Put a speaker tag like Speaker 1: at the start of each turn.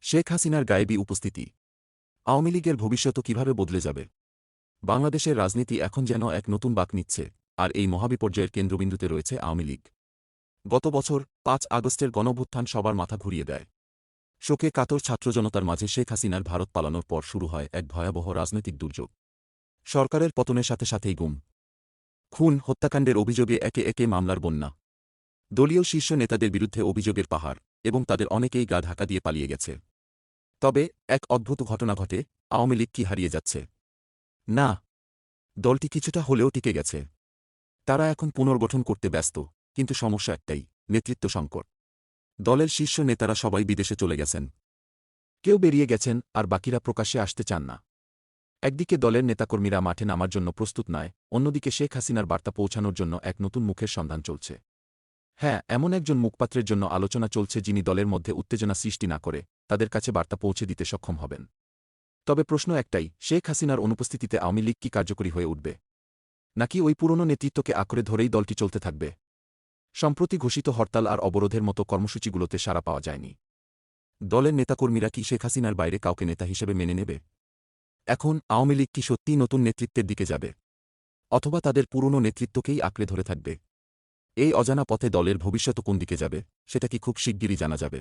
Speaker 1: শেখ হাসিনার গায়েবী উপস্থিতি। আওয়ামী লীগের ভবিষ্যৎ কিভাবে বদলে যাবে? বাংলাদেশের রাজনীতি এখন যেন এক নতুন বাঁক নিচ্ছে, আর এই মহাবিপর্যয়ের কেন্দ্রবিন্দুতে রয়েছে আওয়ামী লীগ। গত বছর ৫ আগস্টের গণঅভ্যুত্থান সবার মাথা ঘুরিয়ে দেয়। শোকে কাতর ছাত্রজনতার মাঝে শেখ হাসিনার ভারত পালানোর পর শুরু হয় এক ভয়াবহ রাজনৈতিক দুর্যোগ। সরকারের পতনের সাথে সাথেই গুম, খুন, হত্যাকাণ্ডের অভিযোগে একে একে মামলার বন্যা। দলীয় শীর্ষ নেতাদের বিরুদ্ধে অভিযোগের পাহাড়, এবং তাদের অনেকেই গা ঢাকা দিয়ে পালিয়ে গেছে। তবে এক অদ্ভুত ঘটনা ঘটে, আওয়ামী লীগ কি হারিয়ে যাচ্ছে? না, দলটি কিছুটা হলেও টিকে গেছে। তারা এখন পুনর্গঠন করতে ব্যস্ত, কিন্তু সমস্যা একটাই, নেতৃত্ব সংকট। দলের শীর্ষ নেতারা সবাই বিদেশে চলে গেছেন। কেউ বেরিয়ে গেছেন, আর বাকিরা প্রকাশ্যে আসতে চান না। একদিকে দলের নেতাকর্মীরা মাঠে নামার জন্য প্রস্তুত নয়, অন্যদিকে শেখ হাসিনার বার্তা পৌঁছানোর জন্য এক নতুন মুখের সন্ধান চলছে। হ্যাঁ, এমন একজন মুখপাত্রের জন্য আলোচনা চলছে যিনি দলের মধ্যে উত্তেজনা সৃষ্টি না করে তাদের কাছে বার্তা পৌঁছে দিতে সক্ষম হবেন। তবে প্রশ্ন একটাই, শেখ হাসিনার অনুপস্থিতিতে আওয়ামী লীগ কি কার্যকরী হয়ে উঠবে, নাকি ওই পুরনো নেতৃত্বকে আঁকড়ে ধরেই দলটি চলতে থাকবে? সম্প্রতি ঘোষিত হরতাল আর অবরোধের মতো কর্মসূচিগুলোতে সাড়া পাওয়া যায়নি। দলের নেতাকর্মীরা কি শেখ হাসিনার বাইরে কাউকে নেতা হিসেবে মেনে নেবে? এখন আওয়ামী লীগ কি সত্যিই নতুন নেতৃত্বের দিকে যাবে, অথবা তাদের পুরনো নেতৃত্বকেই আঁকড়ে ধরে থাকবে? এই অজানা পথে দলের ভবিষ্যৎ কোন দিকে যাবে, সেটা কি খুব শিগগিরই জানা যাবে?